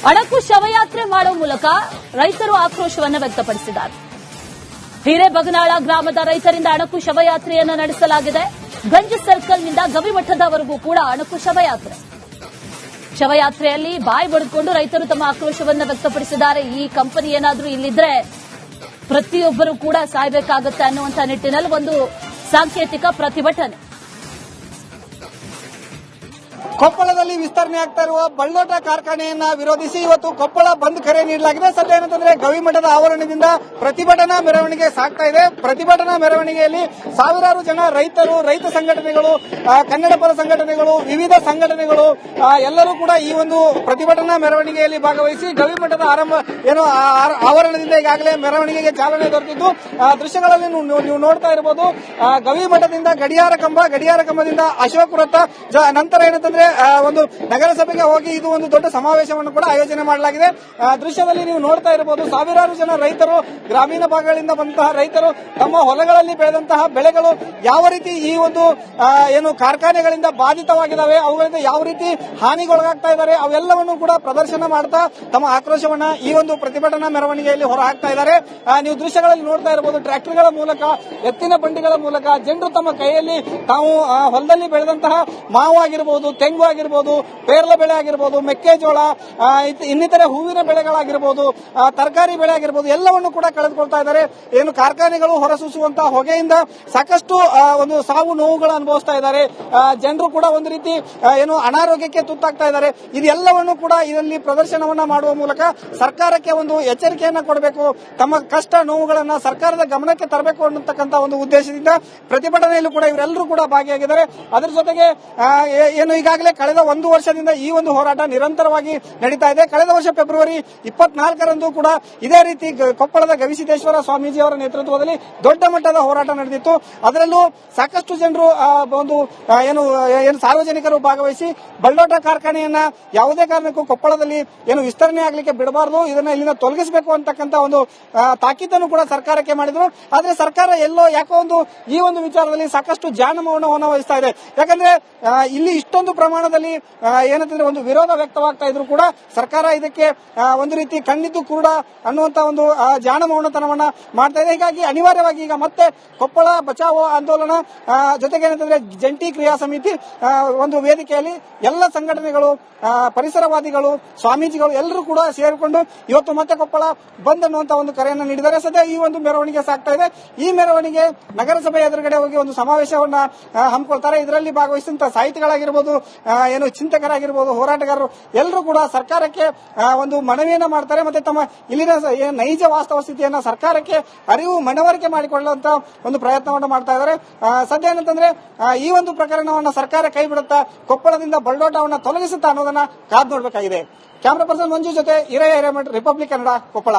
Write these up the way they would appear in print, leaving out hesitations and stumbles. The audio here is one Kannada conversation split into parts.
ಅಣಕು ಶವಯಾತ್ರೆ ಮಾಡುವ ಮೂಲಕ ರೈತರು ಆಕ್ರೋಶವನ್ನು ವ್ಯಕ್ತಪಡಿಸಿದ್ದಾರೆ. ಹಿರೇಬಗನಾಳ ಗ್ರಾಮದ ರೈತರಿಂದ ಅಣಕು ಶವಯಾತ್ರೆಯನ್ನು ನಡೆಸಲಾಗಿದೆ. ಗಂಜ ಸರ್ಕಲ್ನಿಂದ ಗವಿಮಠದವರೆಗೂ ಕೂಡ ಅಣಕು ಶವಯಾತ್ರೆಯಲ್ಲಿ ಬಾಯಿ ಬಡಿದುಕೊಂಡು ರೈತರು ತಮ್ಮ ಆಕ್ರೋಶವನ್ನು ವ್ಯಕ್ತಪಡಿಸಿದ್ದಾರೆ. ಈ ಕಂಪನಿ ಏನಾದರೂ ಇಲ್ಲಿದ್ರೆ ಪ್ರತಿಯೊಬ್ಬರು ಕೂಡ ಸಾಯಬೇಕಾಗುತ್ತೆ ಅನ್ನುವಂಥ ನಿಟ್ಟಿನಲ್ಲಿ ಒಂದು ಸಾಂಕೇತಿಕ ಪ್ರತಿಭಟನೆ. ಕೊಪ್ಪಳದಲ್ಲಿ ವಿಸ್ತರಣೆ ಆಗ್ತಾ ಇರುವ ಬಳ್ಳೋಟ ಕಾರ್ಖಾನೆಯನ್ನ ವಿರೋಧಿಸಿ ಇವತ್ತು ಕೊಪ್ಪಳ ಬಂದ್ ಕರೆ ನೀಡಲಾಗಿದೆ. ಸದ್ಯ ಏನಂತಂದ್ರೆ ಗವಿಮಠದ ಆವರಣದಿಂದ ಪ್ರತಿಭಟನಾ ಮೆರವಣಿಗೆ ಸಾಗ್ತಾ ಇದೆ. ಪ್ರತಿಭಟನಾ ಮೆರವಣಿಗೆಯಲ್ಲಿ ಸಾವಿರಾರು ಜನ ರೈತರು, ರೈತ ಸಂಘಟನೆಗಳು, ಕನ್ನಡ ಪರ ಸಂಘಟನೆಗಳು, ವಿವಿಧ ಸಂಘಟನೆಗಳು ಎಲ್ಲರೂ ಕೂಡ ಈ ಒಂದು ಪ್ರತಿಭಟನಾ ಮೆರವಣಿಗೆಯಲ್ಲಿ ಭಾಗವಹಿಸಿ ಗವಿಮಠದ ಆವರಣದಿಂದ ಈಗಾಗಲೇ ಮೆರವಣಿಗೆಗೆ ಚಾಲನೆ ದೊರೆತಿದ್ದು ದೃಶ್ಯಗಳಲ್ಲಿ ನೀವು ನೋಡ್ತಾ ಇರಬಹುದು. ಗವಿಮಠದಿಂದ ಗಡಿಯಾರ ಕಂಬದಿಂದ ಅಶೋಕ ವೃತ್ತ, ನಂತರ ಏನಂತಂದ್ರೆ ಒಂದು ನಗರಸಭೆಗೆ ಹೋಗಿ ಇದು ಒಂದು ದೊಡ್ಡ ಸಮಾವೇಶವನ್ನು ಕೂಡ ಆಯೋಜನೆ ಮಾಡಲಾಗಿದೆ. ದೃಶ್ಯದಲ್ಲಿ ನೀವು ನೋಡ್ತಾ ಇರಬಹುದು ಸಾವಿರಾರು ಜನ ರೈತರು, ಗ್ರಾಮೀಣ ಭಾಗಗಳಿಂದ ಬಂದಂತಹ ರೈತರು ತಮ್ಮ ಹೊಲಗಳಲ್ಲಿ ಬೆಳೆದಂತಹ ಬೆಳೆಗಳು ಯಾವ ರೀತಿ ಈ ಒಂದು ಕಾರ್ಖಾನೆಗಳಿಂದ ಬಾಧಿತವಾಗಿದ್ದಾವೆ, ಅವುಗಳಿಂದ ಯಾವ ರೀತಿ ಹಾನಿಗೊಳಗಾಗ್ತಾ ಇದ್ದಾರೆ, ಅವೆಲ್ಲವನ್ನು ಕೂಡ ಪ್ರದರ್ಶನ ಮಾಡ್ತಾ ತಮ್ಮ ಆಕ್ರೋಶವನ್ನ ಈ ಒಂದು ಪ್ರತಿಭಟನಾ ಮೆರವಣಿಗೆಯಲ್ಲಿ ಹೊರ ಹಾಕ್ತಾ ಇದ್ದಾರೆ. ನೀವು ದೃಶ್ಯಗಳಲ್ಲಿ ನೋಡ್ತಾ ಇರಬಹುದು. ಟ್ರ್ಯಾಕ್ಟರ್ಗಳ ಮೂಲಕ, ಎತ್ತಿನ ಬಂಡಿಗಳ ಮೂಲಕ ಜನರು ತಮ್ಮ ಕೈಯಲ್ಲಿ ತಾವು ಹೊಲದಲ್ಲಿ ಬೆಳೆದಂತಹ ಮಾವು ಆಗಿರಬಹುದು, ತೆಂಗು ಆಗಿರಬಹುದು, ಪೇರ್ಲ ಬೆಳೆ ಆಗಿರಬಹುದು, ಮೆಕ್ಕೆಜೋಳ, ಇನ್ನಿತರೆ ಹೂವಿನ ಬೆಳೆಗಳಾಗಿರಬಹುದು, ತರಕಾರಿ ಬೆಳೆ ಆಗಿರಬಹುದು, ಎಲ್ಲವನ್ನು ಕೂಡ ಕಳೆದುಕೊಳ್ತಾ ಇದ್ದಾರೆ. ಕಾರ್ಖಾನೆಗಳು ಹೊರಸೂಸುವಂತಹ ಹೊಗೆಯಿಂದ ಸಾಕಷ್ಟು ಒಂದು ಸಾವು ನೋವುಗಳು ಅನುಭವಿಸ್ತಾ ಇದ್ದಾರೆ. ಜನರು ಕೂಡ ಒಂದು ರೀತಿ ಅನಾರೋಗ್ಯಕ್ಕೆ ತುತ್ತಾಗ್ತಾ ಇದ್ದಾರೆ. ಇದೆಲ್ಲವನ್ನು ಕೂಡ ಇದರಲ್ಲಿ ಪ್ರದರ್ಶನವನ್ನ ಮಾಡುವ ಮೂಲಕ ಸರ್ಕಾರಕ್ಕೆ ಒಂದು ಎಚ್ಚರಿಕೆಯನ್ನ ಕೊಡಬೇಕು, ತಮ್ಮ ಕಷ್ಟ ನೋವುಗಳನ್ನ ಸರ್ಕಾರದ ಗಮನಕ್ಕೆ ತರಬೇಕು ಅನ್ನತಕ್ಕಂಥ ಒಂದು ಉದ್ದೇಶದಿಂದ ಪ್ರತಿಭಟನೆಯಲ್ಲೂ ಕೂಡ ಇವರೆಲ್ಲರೂ ಕೂಡ ಭಾಗಿಯಾಗಿದ್ದಾರೆ. ಅದರ ಜೊತೆಗೆ ಈಗಾಗಲೇ ಕಳೆದ ಒಂದು ವರ್ಷದಿಂದ ಈ ಒಂದು ಹೋರಾಟ ನಿರಂತರವಾಗಿ ನಡೀತಾ ಇದೆ. ಕಳೆದ ವರ್ಷ ಫೆಬ್ರವರಿ 24ರಂದು ಕೂಡ ಇದೇ ರೀತಿ ಕೊಪ್ಪಳದ ಗವಿಸಿದ್ದೇಶ್ವರ ಸ್ವಾಮೀಜಿ ಅವರ ನೇತೃತ್ವದಲ್ಲಿ ದೊಡ್ಡ ಮಟ್ಟದ ಹೋರಾಟ ನಡೆದಿತ್ತು. ಅದರಲ್ಲೂ ಸಾಕಷ್ಟು ಜನರು ಒಂದು ಸಾರ್ವಜನಿಕರು ಭಾಗವಹಿಸಿ ಬಳ್ಳೋಟ ಕಾರ್ಖಾನೆಯನ್ನ ಯಾವುದೇ ಕಾರಣಕ್ಕೂ ಕೊಪ್ಪಳದಲ್ಲಿ ವಿಸ್ತರಣೆ ಆಗಲಿಕ್ಕೆ ಬಿಡಬಾರದು, ಇದನ್ನ ಇಲ್ಲಿಂದ ತೊಲಗಿಸಬೇಕು ಅಂತಕ್ಕಂಥ ಒಂದು ತಾಕೀತನ್ನು ಕೂಡ ಸರ್ಕಾರಕ್ಕೆ ಮಾಡಿದ್ರು. ಆದ್ರೆ ಸರ್ಕಾರ ಯಾಕೋ ಈ ಒಂದು ವಿಚಾರದಲ್ಲಿ ಸಾಕಷ್ಟು ಜಾನಮೌನವನ್ನು ವಹಿಸ್ತಾ ಇದೆ. ಯಾಕಂದ್ರೆ ಇಲ್ಲಿ ಇಷ್ಟೊಂದು ಪ್ರಮಾಣದಲ್ಲಿ ಏನಂತಂದ್ರೆ ಒಂದು ವಿರೋಧ ವ್ಯಕ್ತವಾಗ್ತಾ ಇದ್ರು ಕೂಡ ಸರ್ಕಾರ ಇದಕ್ಕೆ ಒಂದು ರೀತಿ ಕಣ್ಣಿದ್ದು ಕೂಡ ಅನ್ನುವಂತ ಒಂದು ಜಾಣಮೌನತನವನ್ನ ಮಾಡ್ತಾ ಇದೆ. ಹೀಗಾಗಿ ಅನಿವಾರ್ಯವಾಗಿ ಈಗ ಮತ್ತೆ ಕೊಪ್ಪಳ ಬಚಾವೋ ಆಂದೋಲನ ಜೊತೆಗೆ ಏನಂತಂದ್ರೆ ಜಂಟಿ ಕ್ರಿಯಾ ಸಮಿತಿ ಒಂದು ವೇದಿಕೆಯಲ್ಲಿ ಎಲ್ಲ ಸಂಘಟನೆಗಳು, ಪರಿಸರವಾದಿಗಳು, ಸ್ವಾಮೀಜಿಗಳು ಎಲ್ಲರೂ ಕೂಡ ಸೇರಿಕೊಂಡು ಇವತ್ತು ಮತ್ತೆ ಕೊಪ್ಪಳ ಬಂದ್ ಅನ್ನುವಂತ ಒಂದು ಕರೆಯನ್ನು ನೀಡಿದ್ದಾರೆ. ಸದ್ಯ ಈ ಒಂದು ಮೆರವಣಿಗೆ ಸಾಗ್ತಾ ಇದೆ. ಈ ಮೆರವಣಿಗೆ ನಗರಸಭೆ ಎದುರುಗಡೆ ಹೋಗಿ ಒಂದು ಸಮಾವೇಶವನ್ನ ಹಮ್ಮಿಕೊಳ್ತಾರೆ. ಇದರಲ್ಲಿ ಭಾಗವಹಿಸಿದಂತ ಸಾಹಿತಿಗಳಾಗಿರ್ಬೋದು, ಚಿಂತಕರಾಗಿರ್ಬೋದು, ಹೋರಾಟಗಾರರು ಎಲ್ಲರೂ ಕೂಡ ಸರ್ಕಾರಕ್ಕೆ ಒಂದು ಮನವಿಯನ್ನ ಮಾಡ್ತಾರೆ. ಮತ್ತೆ ತಮ್ಮ ಇಲ್ಲಿನ ನೈಜ ವಾಸ್ತವ ಸ್ಥಿತಿಯನ್ನ ಸರ್ಕಾರಕ್ಕೆ ಮನವರಿಕೆ ಮಾಡಿಕೊಳ್ಳುವಂತ ಒಂದು ಪ್ರಯತ್ನವನ್ನು ಮಾಡ್ತಾ ಇದ್ದಾರೆ. ಸದ್ಯ ಏನಂತಂದ್ರೆ ಈ ಒಂದು ಪ್ರಕರಣವನ್ನ ಸರ್ಕಾರ ಕೈ ಬಿಡುತ್ತಾ ಕೊಪ್ಪಳದಿಂದ ಬಳ್ಳೋಟವನ್ನ ತೊಲಗಿಸುತ್ತಾ ಅನ್ನೋದನ್ನ ಕಾದು ನೋಡಬೇಕಾಗಿದೆ. ಕ್ಯಾಮರಾ ಪರ್ಸನ್ ಮಂಜು ಜೊತೆ ಹಿರೇಮಠ, ರಿಪಬ್ಲಿಕ್ ಕನ್ನಡ, ಕೊಪ್ಪಳ.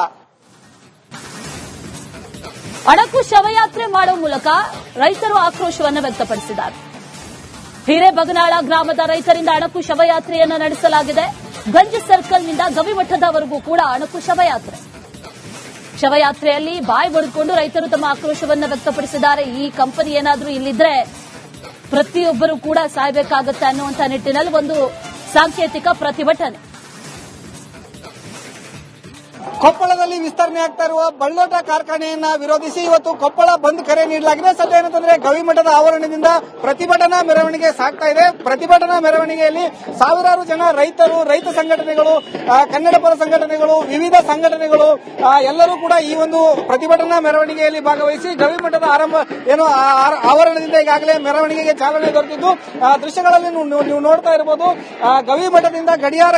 ಅಣಕು ಶವಯಾತ್ರೆ ಮಾಡುವ ಮೂಲಕ ರೈತರು ಆಕ್ರೋಶವನ್ನು ವ್ಯಕ್ತಪಡಿಸಿದ್ದಾರೆ. ಹಿರೇಬಗನಾಳ ಗ್ರಾಮದ ರೈತರಿಂದ ಅಣಕು ಶವಯಾತ್ರೆಯನ್ನು ನಡೆಸಲಾಗಿದೆ. ಗಂಜ ಸರ್ಕಲ್ನಿಂದ ಗವಿಮಠದವರೆಗೂ ಕೂಡ ಅಣಕು ಶವಯಾತ್ರೆಯಲ್ಲಿ ಬಾಯಿ ಬಡಿದುಕೊಂಡು ರೈತರು ತಮ್ಮ ಆಕ್ರೋಶವನ್ನು ವ್ಯಕ್ತಪಡಿಸಿದ್ದಾರೆ. ಈ ಕಂಪನಿ ಏನಾದರೂ ಇಲ್ಲಿದ್ರೆ ಪ್ರತಿಯೊಬ್ಬರು ಕೂಡ ಸಾಯಬೇಕಾಗುತ್ತೆ ಅನ್ನುವಂಥ ನಿಟ್ಟಿನಲ್ಲಿ ಒಂದು ಸಾಂಕೇತಿಕ ಪ್ರತಿಭಟನೆ. ಕೊಪ್ಪಳದಲ್ಲಿ ವಿಸ್ತರಣೆ ಆಗ್ತಾ ಇರುವ ಬಳ್ಳೋಟ ಕಾರ್ಖಾನೆಯನ್ನ ವಿರೋಧಿಸಿ ಇವತ್ತು ಕೊಪ್ಪಳ ಬಂದ್ ಕರೆ ನೀಡಲಾಗಿದೆ. ಸದ್ಯ ಏನಂತಂದ್ರೆ ಗವಿಮಠದ ಆವರಣದಿಂದ ಪ್ರತಿಭಟನಾ ಮೆರವಣಿಗೆ ಸಾಗ್ತಾ ಇದೆ. ಪ್ರತಿಭಟನಾ ಮೆರವಣಿಗೆಯಲ್ಲಿ ಸಾವಿರಾರು ಜನ ರೈತರು, ರೈತ ಸಂಘಟನೆಗಳು, ಕನ್ನಡ ಪರ ಸಂಘಟನೆಗಳು, ವಿವಿಧ ಸಂಘಟನೆಗಳು ಎಲ್ಲರೂ ಕೂಡ ಈ ಒಂದು ಪ್ರತಿಭಟನಾ ಮೆರವಣಿಗೆಯಲ್ಲಿ ಭಾಗವಹಿಸಿ ಗವಿಮಠದ ಆವರಣದಿಂದ ಈಗಾಗಲೇ ಮೆರವಣಿಗೆಗೆ ಚಾಲನೆ ದೊರೆತಿದ್ದು ದೃಶ್ಯಗಳಲ್ಲಿ ನೀವು ನೋಡ್ತಾ ಇರಬಹುದು. ಗವಿಮಠದಿಂದ ಗಡಿಯಾರ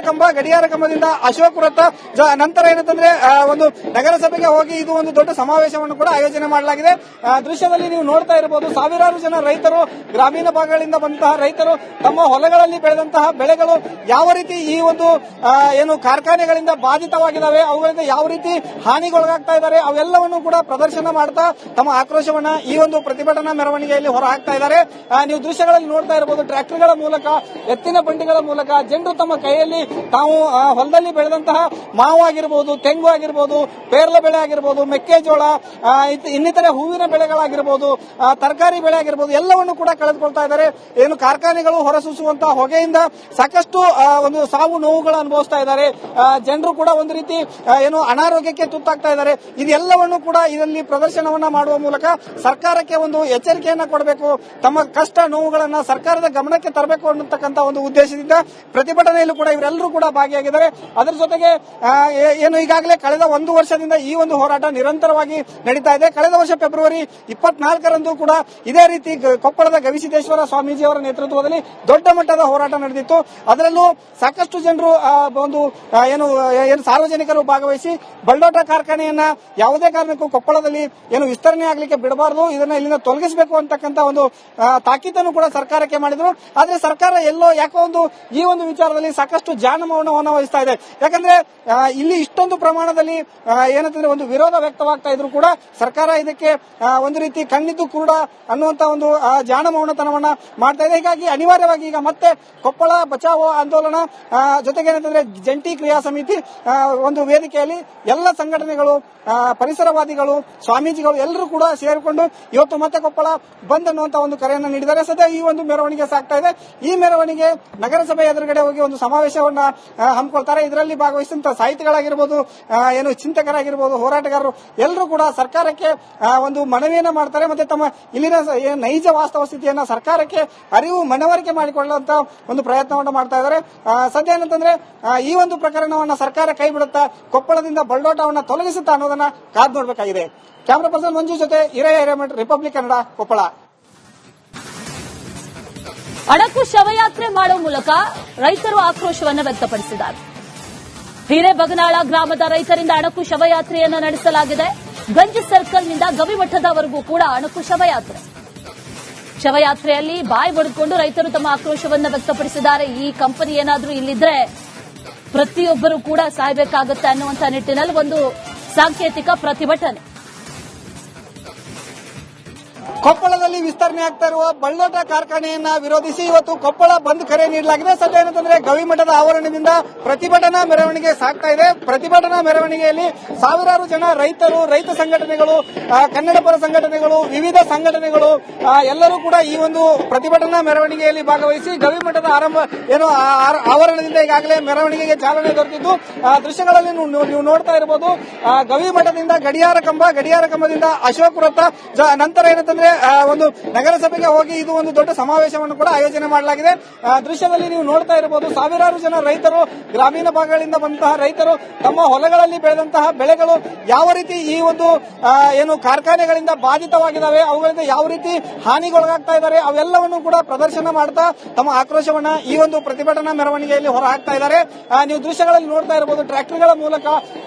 ಕಂಬದಿಂದ ಅಶೋಕ ವೃತ್ತ, ನಂತರ ಏನಂತಂದ್ರೆ ಒಂದು ನಗರಸಭೆಗೆ ಹೋಗಿ ಇದು ಒಂದು ದೊಡ್ಡ ಸಮಾವೇಶವನ್ನು ಕೂಡ ಆಯೋಜನೆ ಮಾಡಲಾಗಿದೆ. ದೃಶ್ಯದಲ್ಲಿ ನೀವು ನೋಡ್ತಾ ಇರಬಹುದು. ಸಾವಿರಾರು ಜನ ರೈತರು, ಗ್ರಾಮೀಣ ಭಾಗಗಳಿಂದ ಬಂದಂತಹ ರೈತರು ತಮ್ಮ ಹೊಲಗಳಲ್ಲಿ ಬೆಳೆದಂತಹ ಬೆಳೆಗಳು ಯಾವ ರೀತಿ ಈ ಒಂದು ಕಾರ್ಖಾನೆಗಳಿಂದ ಬಾಧಿತವಾಗಿದ್ದಾವೆ, ಅವುಗಳಿಂದ ಯಾವ ರೀತಿ ಹಾನಿಗೊಳಗಾಗ್ತಾ ಇದ್ದಾರೆ, ಅವೆಲ್ಲವನ್ನು ಕೂಡ ಪ್ರದರ್ಶನ ಮಾಡ್ತಾ ತಮ್ಮ ಆಕ್ರೋಶವನ್ನ ಈ ಒಂದು ಪ್ರತಿಭಟನಾ ಮೆರವಣಿಗೆಯಲ್ಲಿ ಹೊರ ಹಾಕ್ತಾ ಇದ್ದಾರೆ. ನೀವು ದೃಶ್ಯಗಳಲ್ಲಿ ನೋಡ್ತಾ ಇರಬಹುದು. ಟ್ರ್ಯಾಕ್ಟರ್ಗಳ ಮೂಲಕ, ಎತ್ತಿನ ಬಂಡಿಗಳ ಮೂಲಕ ಜನರು ತಮ್ಮ ಕೈಯಲ್ಲಿ ತಾವು ಹೊಲದಲ್ಲಿ ಬೆಳೆದಂತಹ ಮಾವು ಆಗಿರಬಹುದು, ತೆಂಗು ಆಗಿರ್ಬೋದು, ಪೇರ್ಲೆ ಬೆಳೆ ಆಗಿರ್ಬೋದು, ಮೆಕ್ಕೆಜೋಳ, ಇನ್ನಿತರೆ ಹೂವಿನ ಬೆಳೆಗಳಾಗಿರ್ಬೋದು, ತರಕಾರಿ ಬೆಳೆ ಆಗಿರ್ಬೋದು, ಎಲ್ಲವನ್ನು ಕೂಡ ಕಳೆದುಕೊಳ್ತಾ ಇದ್ದಾರೆ. ಏನು ಕಾರ್ಖಾನೆಗಳು ಹೊರಸೂಸುವಂತಹ ಹೊಗೆಯಿಂದ ಸಾಕಷ್ಟು ಒಂದು ಸಾವು ನೋವುಗಳು ಅನುಭವಿಸ್ತಾ ಇದ್ದಾರೆ. ಜನರು ಕೂಡ ಒಂದು ರೀತಿ ಏನು ಅನಾರೋಗ್ಯಕ್ಕೆ ತುತ್ತಾಗ್ತಾ ಇದ್ದಾರೆ. ಇದೆಲ್ಲವನ್ನು ಕೂಡ ಇದರಲ್ಲಿ ಪ್ರದರ್ಶನವನ್ನ ಮಾಡುವ ಮೂಲಕ ಸರ್ಕಾರಕ್ಕೆ ಒಂದು ಎಚ್ಚರಿಕೆಯನ್ನ ಕೊಡಬೇಕು, ತಮ್ಮ ಕಷ್ಟ ನೋವುಗಳನ್ನ ಸರ್ಕಾರದ ಗಮನಕ್ಕೆ ತರಬೇಕು ಅನ್ನತಕ್ಕಂಥ ಒಂದು ಉದ್ದೇಶದಿಂದ ಪ್ರತಿಭಟನೆಯಲ್ಲೂ ಕೂಡ ಇವರೆಲ್ಲರೂ ಕೂಡ ಭಾಗಿಯಾಗಿದ್ದಾರೆ. ಅದರ ಜೊತೆಗೆ ಏನು ಈಗಾಗಲೇ ಕಳೆದ ಒಂದು ವರ್ಷದಿಂದ ಈ ಒಂದು ಹೋರಾಟ ನಿರಂತರವಾಗಿ ನಡೀತಾ ಇದೆ. ಕಳೆದ ವರ್ಷ ಫೆಬ್ರವರಿ 24ರಂದು ಕೂಡ ಇದೇ ರೀತಿ ಕೊಪ್ಪಳದ ಗವಿಸಿದ್ದೇಶ್ವರ ಸ್ವಾಮೀಜಿ ಅವರ ನೇತೃತ್ವದಲ್ಲಿ ದೊಡ್ಡ ಮಟ್ಟದ ಹೋರಾಟ ನಡೆದಿತ್ತು. ಅದರಲ್ಲೂ ಸಾಕಷ್ಟು ಜನರು ಒಂದು ಏನು ಸಾರ್ವಜನಿಕರು ಭಾಗವಹಿಸಿ ಬಳ್ಳೋಟ ಕಾರ್ಖಾನೆಯನ್ನ ಯಾವುದೇ ಕಾರಣಕ್ಕೂ ಕೊಪ್ಪಳದಲ್ಲಿ ಏನು ವಿಸ್ತರಣೆ ಆಗಲಿಕ್ಕೆ ಬಿಡಬಾರದು, ಇದನ್ನ ಇಲ್ಲಿಂದ ತೊಲಗಿಸಬೇಕು ಅಂತಕ್ಕಂಥ ಒಂದು ತಾಕೀತನ್ನು ಕೂಡ ಸರ್ಕಾರಕ್ಕೆ ಮಾಡಿದ್ರು. ಆದ್ರೆ ಸರ್ಕಾರ ಎಲ್ಲೋ ಯಾಕೋ ಒಂದು ಈ ಒಂದು ವಿಚಾರದಲ್ಲಿ ಸಾಕಷ್ಟು ಜಾನಮೌನವನ್ನು ವಹಿಸ್ತಾ ಇದೆ. ಯಾಕಂದ್ರೆ ಇಲ್ಲಿ ಇಷ್ಟೊಂದು ಪ್ರಮಾಣದಲ್ಲಿ ಏನಂತಂದ್ರೆ ಒಂದು ವಿರೋಧ ವ್ಯಕ್ತವಾಗ್ತಾ ಇದ್ರು ಕೂಡ ಸರ್ಕಾರ ಇದಕ್ಕೆ ಒಂದು ರೀತಿ ಕಣ್ಣಿದ್ದು ಕೂಡ ಅನ್ನುವಂತ ಒಂದು ಜಾನಮೌನತನವನ್ನ ಮಾಡ್ತಾ ಇದೆ. ಹೀಗಾಗಿ ಅನಿವಾರ್ಯವಾಗಿ ಈಗ ಮತ್ತೆ ಕೊಪ್ಪಳ ಬಚಾವೋ ಆಂದೋಲನ ಜೊತೆಗೆ ಏನಂತಂದ್ರೆ ಜಂಟಿ ಕ್ರಿಯಾ ಸಮಿತಿ ಒಂದು ವೇದಿಕೆಯಲ್ಲಿ ಎಲ್ಲ ಸಂಘಟನೆಗಳು, ಪರಿಸರವಾದಿಗಳು, ಸ್ವಾಮೀಜಿಗಳು ಎಲ್ಲರೂ ಕೂಡ ಸೇರಿಕೊಂಡು ಇವತ್ತು ಮತ್ತೆ ಕೊಪ್ಪಳ ಬಂದ್ ಅನ್ನುವಂತ ಒಂದು ಕರೆಯನ್ನು ನೀಡಿದ್ದಾರೆ. ಸದ್ಯ ಈ ಒಂದು ಮೆರವಣಿಗೆ ಸಾಗ್ತಾ ಇದೆ. ಈ ಮೆರವಣಿಗೆ ನಗರಸಭೆ ಎದುರುಗಡೆ ಹೋಗಿ ಒಂದು ಸಮಾವೇಶವನ್ನ ಹಮ್ಮಿಕೊಳ್ತಾರೆ. ಇದರಲ್ಲಿ ಭಾಗವಹಿಸಿದಂತ ಸಾಹಿತಿಗಳಾಗಿರ್ಬೋದು, ಏನು ಚಿಂತಕರಾಗಿರ್ಬೋದು, ಹೋರಾಟಗಾರರು ಎಲ್ಲರೂ ಕೂಡ ಸರ್ಕಾರಕ್ಕೆ ಒಂದು ಮನವಿಯನ್ನ ಮಾಡ್ತಾರೆ. ಮತ್ತೆ ತಮ್ಮ ಇಲ್ಲಿನ ನೈಜ ವಾಸ್ತವ ಸ್ಥಿತಿಯನ್ನ ಸರ್ಕಾರಕ್ಕೆ ಅರಿವು ಮನವರಿಕೆ ಮಾಡಿಕೊಳ್ಳುವಂತ ಒಂದು ಪ್ರಯತ್ನವನ್ನು ಮಾಡ್ತಾ ಇದ್ದಾರೆ. ಸದ್ಯ ಏನಂತಂದ್ರೆ ಈ ಒಂದು ಪ್ರಕರಣವನ್ನ ಸರ್ಕಾರ ಕೈ ಬಿಡುತ್ತಾ ಕೊಪ್ಪಳದಿಂದ ಬಳ್ಳೋಟವನ್ನ ತೊಲಗಿಸುತ್ತಾ ಅನ್ನೋದನ್ನ ಕಾದು ನೋಡಬೇಕಾಗಿದೆ. ಕ್ಯಾಮರಾ ಪರ್ಸನ್ ಮಂಜು ಜೊತೆ ಹಿರೇಮಠ್, ರಿಪಬ್ಲಿಕ್ ಕನ್ನಡ, ಕೊಪ್ಪಳ. ಅಣಕು ಶವಯಾತ್ರೆ ಮಾಡುವ ಮೂಲಕ ರೈತರು ಆಕ್ರೋಶವನ್ನು ವ್ಯಕ್ತಪಡಿಸಿದ್ದಾರೆ. ಹಿರೇಬಗನಾಳ ಗ್ರಾಮದ ರೈತರಿಂದ ಅಣಕು ಶವಯಾತ್ರೆಯನ್ನು ನಡೆಸಲಾಗಿದೆ. ಗಂಜ್ ಸರ್ಕಲ್ನಿಂದ ಗವಿಮಠದವರೆಗೂ ಕೂಡ ಅಣಕು ಶವಯಾತ್ರೆಯಲ್ಲಿ ಬಾಯಿ ಬಡಿದುಕೊಂಡು ರೈತರು ತಮ್ಮ ಆಕ್ರೋಶವನ್ನು ವ್ಯಕ್ತಪಡಿಸಿದ್ದಾರೆ. ಈ ಕಂಪನಿ ಏನಾದರೂ ಇಲ್ಲಿದ್ರೆ ಪ್ರತಿಯೊಬ್ಬರು ಕೂಡ ಸಾಯಬೇಕಾಗುತ್ತೆ ಅನ್ನುವಂಥ ನಿಟ್ಟಿನಲ್ಲಿ ಒಂದು ಸಾಂಕೇತಿಕ ಪ್ರತಿಭಟನೆ. ಕೊಪ್ಪಳದಲ್ಲಿ ವಿಸ್ತರಣೆ ಆಗ್ತಾ ಇರುವ ಬಳ್ಳೋಟ ಕಾರ್ಖಾನೆಯನ್ನ ವಿರೋಧಿಸಿ ಇವತ್ತು ಕೊಪ್ಪಳ ಬಂದ್ ಕರೆ ನೀಡಲಾಗಿದೆ. ಸದ್ಯ ಏನಂತಂದ್ರೆ ಗವಿಮಠದ ಆವರಣದಿಂದ ಪ್ರತಿಭಟನಾ ಮೆರವಣಿಗೆ ಸಾಗ್ತಾ ಇದೆ. ಪ್ರತಿಭಟನಾ ಮೆರವಣಿಗೆಯಲ್ಲಿ ಸಾವಿರಾರು ಜನ ರೈತರು, ರೈತ ಸಂಘಟನೆಗಳು, ಕನ್ನಡ ಪರ ಸಂಘಟನೆಗಳು, ವಿವಿಧ ಸಂಘಟನೆಗಳು ಎಲ್ಲರೂ ಕೂಡ ಈ ಒಂದು ಪ್ರತಿಭಟನಾ ಮೆರವಣಿಗೆಯಲ್ಲಿ ಭಾಗವಹಿಸಿ ಗವಿಮಠದ ಆವರಣದಿಂದ ಈಗಾಗಲೇ ಮೆರವಣಿಗೆಗೆ ಚಾಲನೆ ದೊರೆತಿದ್ದು ದೃಶ್ಯಗಳಲ್ಲಿ ನೀವು ನೋಡ್ತಾ ಇರಬಹುದು. ಗವಿಮಠದಿಂದ ಗಡಿಯಾರ ಕಂಬದಿಂದ ಅಶೋಕ್ ವೃತ್ತ, ನಂತರ ಏನಂತಂದ್ರೆ ಒಂದು ನಗರಸಭೆಗೆ ಹೋಗಿ ಇದು ಒಂದು ದೊಡ್ಡ ಸಮಾವೇಶವನ್ನು ಕೂಡ ಆಯೋಜನೆ ಮಾಡಲಾಗಿದೆ. ದೃಶ್ಯದಲ್ಲಿ ನೀವು ನೋಡ್ತಾ ಇರಬಹುದು ಸಾವಿರಾರು ಜನ ರೈತರು, ಗ್ರಾಮೀಣ ಭಾಗಗಳಿಂದ ಬಂದಂತಹ ರೈತರು ತಮ್ಮ ಹೊಲಗಳಲ್ಲಿ ಬೆಳೆದಂತಹ ಬೆಳೆಗಳು ಯಾವ ರೀತಿ ಈ ಒಂದು ಏನು ಕಾರ್ಖಾನೆಗಳಿಂದ ಬಾಧಿತವಾಗಿದ್ದಾವೆ, ಅವುಗಳಿಂದ ಯಾವ ರೀತಿ ಹಾನಿಗೊಳಗಾಗ್ತಾ ಇದ್ದಾರೆ, ಅವೆಲ್ಲವನ್ನು ಕೂಡ ಪ್ರದರ್ಶನ ಮಾಡ್ತಾ ತಮ್ಮ ಆಕ್ರೋಶವನ್ನ ಈ ಒಂದು ಪ್ರತಿಭಟನಾ ಮೆರವಣಿಗೆಯಲ್ಲಿ ಹೊರ ಹಾಕ್ತಾ ಇದ್ದಾರೆ. ನೀವು ದೃಶ್ಯಗಳಲ್ಲಿ ನೋಡ್ತಾ ಇರಬಹುದು ಟ್ರ್ಯಾಕ್ಟರ್ಗಳ ಮೂಲಕ,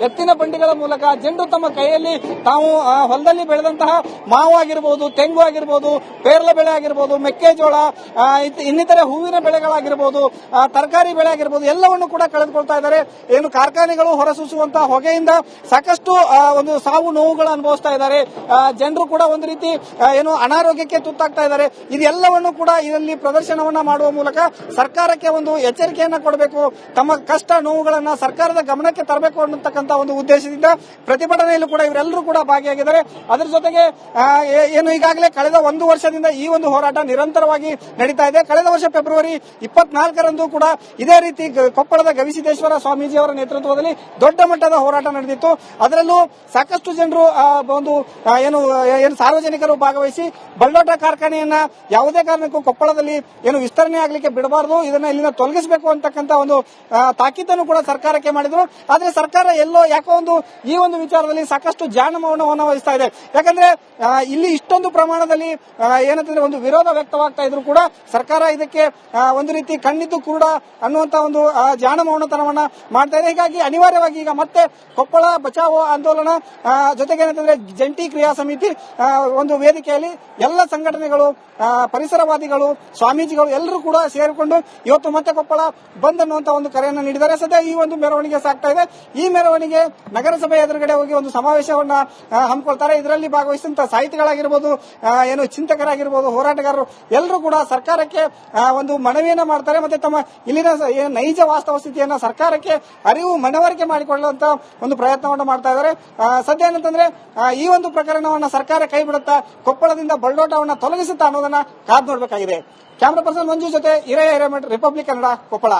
ಎತ್ತಿನ ಬಂಡಿಗಳ ಮೂಲಕ ಜನರು ತಮ್ಮ ಕೈಯಲ್ಲಿ ತಾವು ಹೊಲದಲ್ಲಿ ಬೆಳೆದಂತಹ ಮಾವು ಆಗಿರಬಹುದು, ತೆಂಗು ಆಗಿರ್ಬೋದು, ಪೇರ್ಲೆ ಬೆಳೆ ಆಗಿರ್ಬೋದು, ಮೆಕ್ಕೆಜೋಳ, ಇನ್ನಿತರೆ ಹೂವಿನ ಬೆಳೆಗಳಾಗಿರ್ಬೋದು, ತರಕಾರಿ ಬೆಳೆ ಆಗಿರ್ಬೋದು, ಎಲ್ಲವನ್ನು ಕೂಡ ಕಳೆದುಕೊಳ್ತಾ ಇದ್ದಾರೆ. ಏನು ಕಾರ್ಖಾನೆಗಳು ಹೊರಸೂಸುವಂತಹ ಹೊಗೆಯಿಂದ ಸಾಕಷ್ಟು ಒಂದು ಸಾವು ನೋವುಗಳು ಅನುಭವಿಸ್ತಾ ಇದ್ದಾರೆ. ಜನರು ಕೂಡ ಒಂದು ರೀತಿ ಏನು ಅನಾರೋಗ್ಯಕ್ಕೆ ತುತ್ತಾಗ್ತಾ ಇದ್ದಾರೆ. ಇದೆಲ್ಲವನ್ನು ಕೂಡ ಇದರಲ್ಲಿ ಪ್ರದರ್ಶನವನ್ನ ಮಾಡುವ ಮೂಲಕ ಸರ್ಕಾರಕ್ಕೆ ಒಂದು ಎಚ್ಚರಿಕೆಯನ್ನ ಕೊಡಬೇಕು, ತಮ್ಮ ಕಷ್ಟ ನೋವುಗಳನ್ನ ಸರ್ಕಾರದ ಗಮನಕ್ಕೆ ತರಬೇಕು ಅನ್ನತಕ್ಕಂಥ ಒಂದು ಉದ್ದೇಶದಿಂದ ಪ್ರತಿಭಟನೆಯಲ್ಲೂ ಕೂಡ ಇವರೆಲ್ಲರೂ ಕೂಡ ಭಾಗಿಯಾಗಿದ್ದಾರೆ. ಅದರ ಜೊತೆಗೆ ಏನು ಈಗಾಗಲೇ ಕಳೆದ ಒಂದು ವರ್ಷದಿಂದ ಈ ಒಂದು ಹೋರಾಟ ನಿರಂತರವಾಗಿ ನಡೀತಾ ಇದೆ. ಕಳೆದ ವರ್ಷ ಫೆಬ್ರವರಿ 24ರಂದು ಕೂಡ ಇದೇ ರೀತಿ ಕೊಪ್ಪಳದ ಗವಿಸಿದ್ದೇಶ್ವರ ಸ್ವಾಮೀಜಿ ಅವರ ನೇತೃತ್ವದಲ್ಲಿ ದೊಡ್ಡ ಮಟ್ಟದ ಹೋರಾಟ ನಡೆದಿತ್ತು. ಅದರಲ್ಲೂ ಸಾಕಷ್ಟು ಜನರು ಒಂದು ಏನು ಸಾರ್ವಜನಿಕರು ಭಾಗವಹಿಸಿ ಬಳ್ಳೋಟ ಕಾರ್ಖಾನೆಯನ್ನ ಯಾವುದೇ ಕಾರಣಕ್ಕೂ ಕೊಪ್ಪಳದಲ್ಲಿ ಏನು ವಿಸ್ತರಣೆ ಆಗಲಿಕ್ಕೆ ಬಿಡಬಾರದು, ಇದನ್ನ ಇಲ್ಲಿಂದ ತೊಲಗಿಸಬೇಕು ಅಂತಕ್ಕಂಥ ಒಂದು ತಾಕೀತನ್ನು ಕೂಡ ಸರ್ಕಾರಕ್ಕೆ ಮಾಡಿದ್ರು. ಆದ್ರೆ ಸರ್ಕಾರ ಎಲ್ಲೋ ಯಾಕೋ ಒಂದು ಈ ಒಂದು ವಿಚಾರದಲ್ಲಿ ಸಾಕಷ್ಟು ಜಾನಮೌನವನ್ನು ವಹಿಸ್ತಾ ಇದೆ. ಯಾಕಂದ್ರೆ ಇಲ್ಲಿ ಇಷ್ಟೊಂದು ಪ್ರಮಾಣದಲ್ಲಿ ಏನಂತಂದ್ರೆ ಒಂದು ವಿರೋಧ ವ್ಯಕ್ತವಾಗ್ತಾ ಇದ್ರು ಕೂಡ ಸರ್ಕಾರ ಇದಕ್ಕೆ ಒಂದು ರೀತಿ ಕಣ್ಣಿದ್ದು ಕೂಡ ಅನ್ನುವಂತ ಒಂದು ಜಾನಮೌನತನವನ್ನ ಮಾಡ್ತಾ ಇದೆ. ಹೀಗಾಗಿ ಅನಿವಾರ್ಯವಾಗಿ ಈಗ ಮತ್ತೆ ಕೊಪ್ಪಳ ಬಚಾವೋ ಆಂದೋಲನ ಜೊತೆಗೆ ಏನಂತಂದ್ರೆ ಜಂಟಿ ಕ್ರಿಯಾ ಸಮಿತಿ ಒಂದು ವೇದಿಕೆಯಲ್ಲಿ ಎಲ್ಲ ಸಂಘಟನೆಗಳು, ಪರಿಸರವಾದಿಗಳು, ಸ್ವಾಮೀಜಿಗಳು ಎಲ್ಲರೂ ಕೂಡ ಸೇರಿಕೊಂಡು ಇವತ್ತು ಮತ್ತೆ ಕೊಪ್ಪಳ ಬಂದ್ ಅನ್ನುವಂತ ಒಂದು ಕರೆಯನ್ನು ನೀಡಿದ್ದಾರೆ. ಸದ್ಯ ಈ ಒಂದು ಮೆರವಣಿಗೆ ಸಾಗ್ತಾ ಇದೆ. ಈ ಮೆರವಣಿಗೆ ನಗರಸಭೆ ಎದುರುಗಡೆ ಹೋಗಿ ಒಂದು ಸಮಾವೇಶವನ್ನ ಹಮ್ಮಿಕೊಳ್ತಾರೆ. ಇದರಲ್ಲಿ ಭಾಗವಹಿಸಿದಂತ ಸಾಹಿತಿಗಳಾಗಿರ್ಬೋದು, ಏನು ಚಿಂತಕರಾಗಿರ್ಬೋದು, ಹೋರಾಟಗಾರರು ಎಲ್ಲರೂ ಕೂಡ ಸರ್ಕಾರಕ್ಕೆ ಒಂದು ಮನವಿಯನ್ನ ಮಾಡ್ತಾರೆ. ಮತ್ತೆ ತಮ್ಮ ಇಲ್ಲಿನ ನೈಜ ವಾಸ್ತವ ಸ್ಥಿತಿಯನ್ನ ಸರ್ಕಾರಕ್ಕೆ ಮನವರಿಕೆ ಮಾಡಿಕೊಳ್ಳುವಂತ ಒಂದು ಪ್ರಯತ್ನವನ್ನು ಮಾಡ್ತಾ ಇದ್ದಾರೆ. ಸದ್ಯ ಏನಂತಂದ್ರೆ ಈ ಒಂದು ಪ್ರಕರಣವನ್ನ ಸರ್ಕಾರ ಕೈ ಬಿಡುತ್ತಾ, ಕೊಪ್ಪಳದಿಂದ ಬಳ್ಳೋಟವನ್ನ ತೊಲಗಿಸುತ್ತಾ ಅನ್ನೋದನ್ನ ಕಾದು ನೋಡಬೇಕಾಗಿದೆ. ಕ್ಯಾಮರಾ ಪರ್ಸನ್ ಮಂಜು ಜೊತೆ ಹಿರೇಮಠ್, ರಿಪಬ್ಲಿಕ್ ಕನ್ನಡ, ಕೊಪ್ಪಳ.